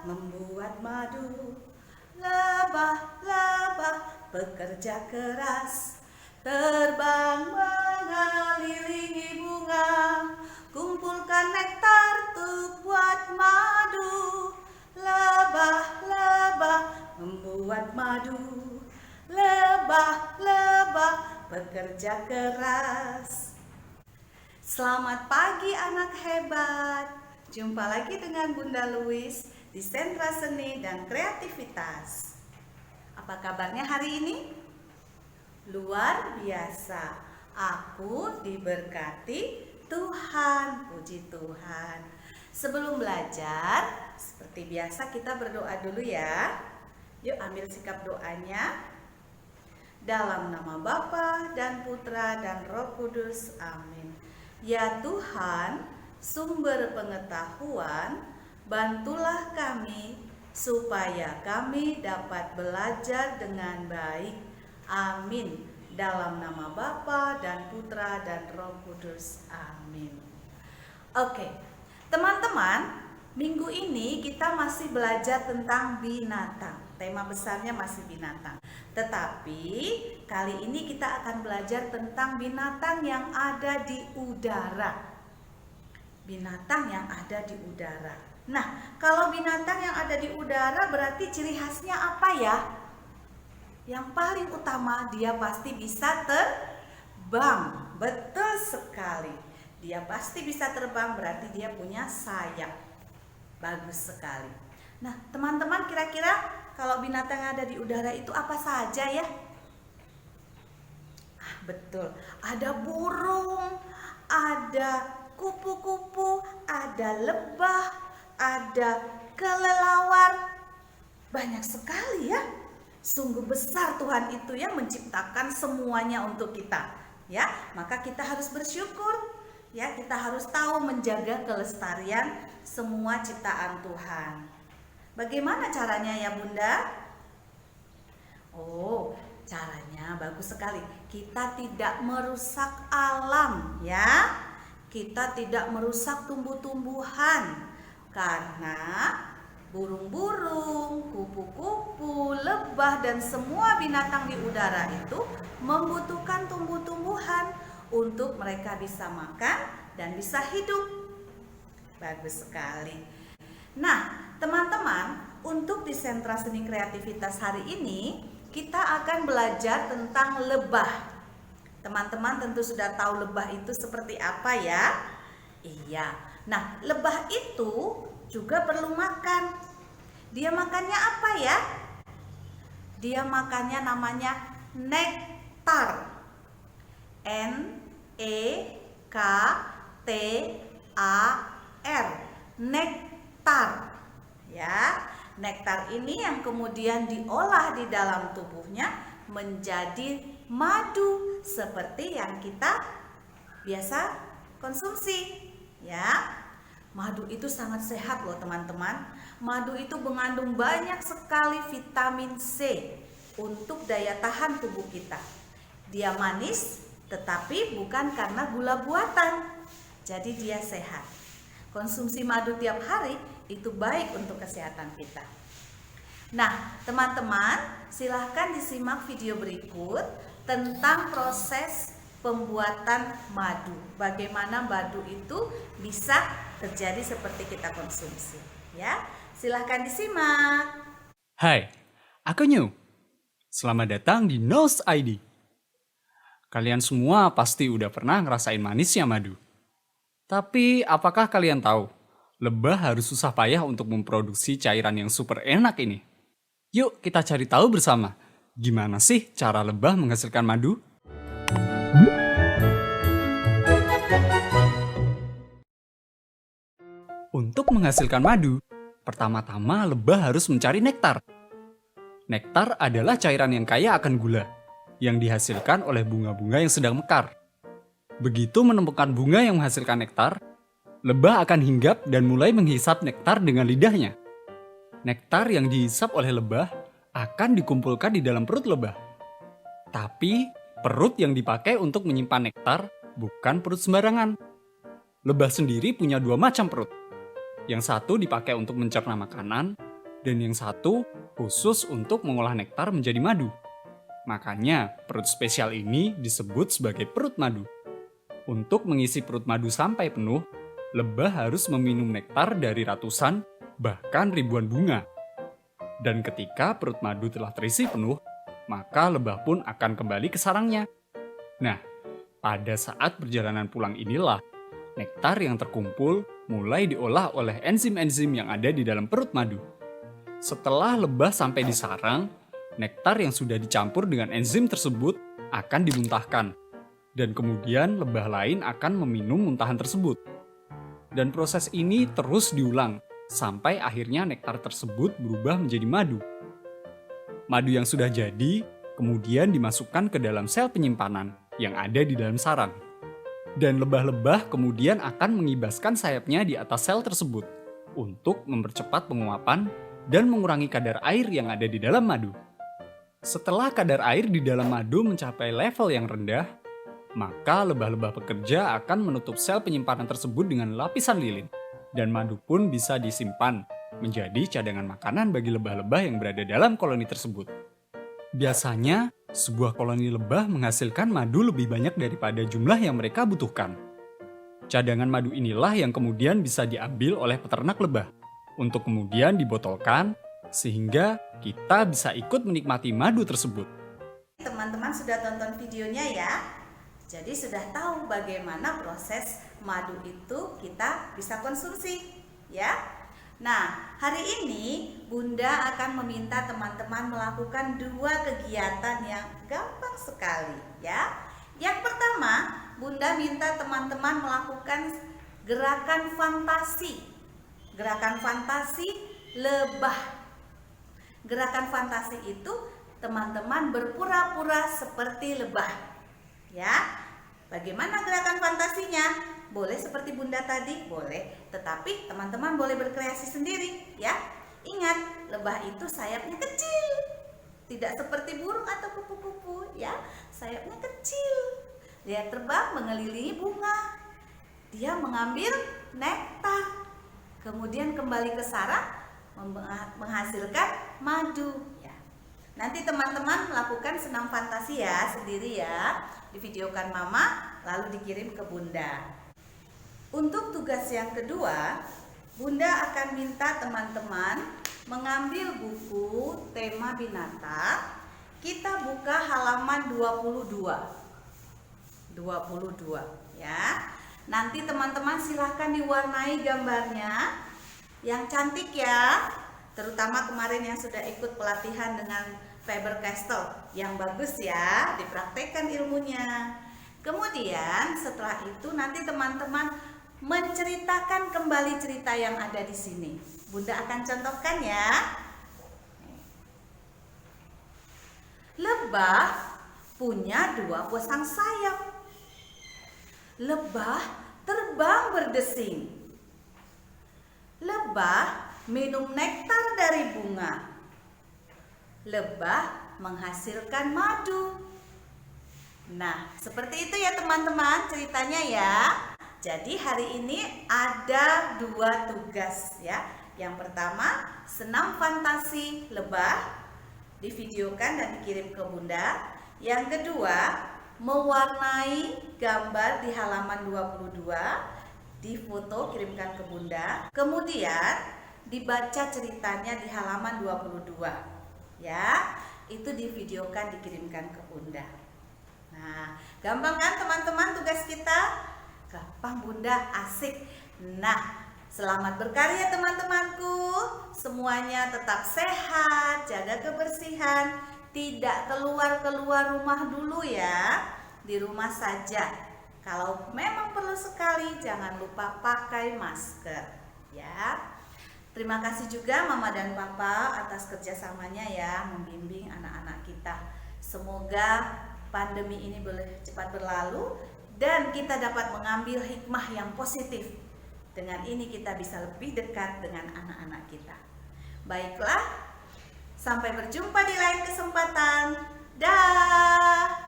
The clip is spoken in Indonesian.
membuat madu. Lebah-lebah bekerja keras, terbang mengelilingi bunga, kumpulkan nektar untuk buat madu. Lebah-lebah membuat madu. Lebah-lebah bekerja keras. Selamat pagi anak hebat. Jumpa lagi dengan Bunda Louis di Sentra Seni dan Kreativitas. Apa kabarnya hari ini? Luar biasa. Aku diberkati Tuhan, puji Tuhan. Sebelum belajar, seperti biasa kita berdoa dulu ya. Yuk ambil sikap doanya. Dalam nama Bapa dan Putra dan Roh Kudus, amin. Ya Tuhan, sumber pengetahuan, bantulah kami supaya kami dapat belajar dengan baik. Amin. Dalam nama Bapa dan Putra dan Roh Kudus, amin. Oke, teman-teman, minggu ini kita masih belajar tentang binatang. Tema besarnya masih binatang. Tetapi kali ini kita akan belajar tentang binatang yang ada di udara. Binatang yang ada di udara. Nah, kalau binatang yang ada di udara berarti ciri khasnya apa ya? Yang paling utama dia pasti bisa terbang. Betul sekali. Dia pasti bisa terbang berarti dia punya sayap. Bagus sekali. Nah, teman-teman kira-kira kalau binatang yang ada di udara itu apa saja ya? Betul, ada burung, ada kupu-kupu, ada lebah, ada kelelawar. Banyak sekali ya. Sungguh besar Tuhan itu yang menciptakan semuanya untuk kita. Ya, maka kita harus bersyukur. Ya, kita harus tahu menjaga kelestarian semua ciptaan Tuhan. Bagaimana caranya ya Bunda? Oh, caranya bagus sekali. Kita tidak merusak alam ya. Kita tidak merusak tumbuh-tumbuhan. Karena burung-burung, kupu-kupu, lebah dan semua binatang di udara itu membutuhkan tumbuh-tumbuhan untuk mereka bisa makan dan bisa hidup. Bagus sekali. Nah, teman-teman, untuk di Sentra Seni Kreativitas hari ini kita akan belajar tentang lebah. Teman-teman tentu sudah tahu lebah itu seperti apa ya? Iya. Nah, lebah itu juga perlu makan. Dia makannya apa ya? Dia makannya namanya nektar. N-E-K-T-A-R. Nektar. Ya, nektar ini yang kemudian diolah di dalam tubuhnya menjadi madu seperti yang kita biasa konsumsi. Ya, madu itu sangat sehat loh teman-teman. Madu itu mengandung banyak sekali vitamin C untuk daya tahan tubuh kita. Dia manis tetapi bukan karena gula buatan. Jadi dia sehat. Konsumsi madu tiap hari itu baik untuk kesehatan kita. Nah, teman-teman, silahkan disimak video berikut tentang proses pembuatan madu. Bagaimana madu itu bisa terjadi seperti kita konsumsi. Ya, silahkan disimak. Hai, aku New. Selamat datang di Nose ID. Kalian semua pasti udah pernah ngerasain manisnya madu. Tapi apakah kalian tahu, lebah harus susah payah untuk memproduksi cairan yang super enak ini? Yuk kita cari tahu bersama, gimana sih cara lebah menghasilkan madu? Untuk menghasilkan madu, pertama-tama lebah harus mencari nektar. Nektar adalah cairan yang kaya akan gula, yang dihasilkan oleh bunga-bunga yang sedang mekar. Begitu menemukan bunga yang menghasilkan nektar, lebah akan hinggap dan mulai menghisap nektar dengan lidahnya. Nektar yang dihisap oleh lebah akan dikumpulkan di dalam perut lebah. Tapi, perut yang dipakai untuk menyimpan nektar bukan perut sembarangan. Lebah sendiri punya dua macam perut. Yang satu dipakai untuk mencerna makanan, dan yang satu khusus untuk mengolah nektar menjadi madu. Makanya, perut spesial ini disebut sebagai perut madu. Untuk mengisi perut madu sampai penuh, lebah harus meminum nektar dari ratusan, bahkan ribuan bunga. Dan ketika perut madu telah terisi penuh, maka lebah pun akan kembali ke sarangnya. Nah, pada saat perjalanan pulang inilah, nektar yang terkumpul mulai diolah oleh enzim-enzim yang ada di dalam perut madu. Setelah lebah sampai di sarang, nektar yang sudah dicampur dengan enzim tersebut akan dimuntahkan. Dan kemudian lebah lain akan meminum muntahan tersebut. Dan proses ini terus diulang, sampai akhirnya nektar tersebut berubah menjadi madu. Madu yang sudah jadi, kemudian dimasukkan ke dalam sel penyimpanan yang ada di dalam sarang. Dan lebah-lebah kemudian akan mengibaskan sayapnya di atas sel tersebut untuk mempercepat penguapan dan mengurangi kadar air yang ada di dalam madu. Setelah kadar air di dalam madu mencapai level yang rendah, maka lebah-lebah pekerja akan menutup sel penyimpanan tersebut dengan lapisan lilin, dan madu pun bisa disimpan menjadi cadangan makanan bagi lebah-lebah yang berada dalam koloni tersebut. Biasanya, sebuah koloni lebah menghasilkan madu lebih banyak daripada jumlah yang mereka butuhkan. Cadangan madu inilah yang kemudian bisa diambil oleh peternak lebah, untuk kemudian dibotolkan, sehingga kita bisa ikut menikmati madu tersebut. Teman-teman sudah tonton videonya ya? Jadi sudah tahu bagaimana proses madu itu kita bisa konsumsi, ya? Nah, hari ini Bunda akan meminta teman-teman melakukan 2 kegiatan yang gampang sekali, ya. Yang pertama, Bunda minta teman-teman melakukan gerakan fantasi. Gerakan fantasi lebah. Gerakan fantasi itu teman-teman berpura-pura seperti lebah. Ya. Bagaimana gerakan fantasinya? Boleh seperti Bunda tadi, boleh. Tetapi teman-teman boleh berkreasi sendiri, ya. Ingat, lebah itu sayapnya kecil. Tidak seperti burung atau kupu-kupu, ya. Sayapnya kecil. Dia terbang mengelilingi bunga. Dia mengambil nektar. Kemudian kembali ke sarang menghasilkan madu, ya. Nanti teman-teman melakukan senam fantasi ya, sendiri ya. Divideokan Mama lalu dikirim ke Bunda. Untuk tugas yang kedua, Bunda akan minta teman-teman mengambil buku tema binatang. Kita buka halaman 22 ya. Nanti teman-teman silahkan diwarnai gambarnya yang cantik ya. Terutama kemarin yang sudah ikut pelatihan dengan Faber-Castell, yang bagus ya, dipraktekkan ilmunya. Kemudian setelah itu nanti teman-teman menceritakan kembali cerita yang ada di sini. Bunda akan contohkan ya. Lebah punya 2 pasang sayap. Lebah terbang berdesing. Lebah minum nektar dari bunga. Lebah menghasilkan madu. Nah, seperti itu ya teman-teman ceritanya ya. Jadi hari ini ada 2 tugas ya. Yang pertama, senam fantasi lebah, divideokan dan dikirim ke Bunda. Yang kedua, mewarnai gambar di halaman 22, difoto kirimkan ke Bunda. Kemudian dibaca ceritanya di halaman 22. Ya, itu divideokan dikirimkan ke Bunda. Nah, gampang kan teman-teman tugas kita? Gampang Bunda, asik. Nah, selamat berkarya teman-temanku. Semuanya tetap sehat, jaga kebersihan, tidak keluar rumah dulu ya. Di rumah saja. Kalau memang perlu sekali, jangan lupa pakai masker ya. Terima kasih juga Mama dan Papa atas kerjasamanya ya, membimbing anak-anak kita. Semoga pandemi ini boleh cepat berlalu dan kita dapat mengambil hikmah yang positif. Dengan ini kita bisa lebih dekat dengan anak-anak kita. Baiklah, sampai berjumpa di lain kesempatan. Dah.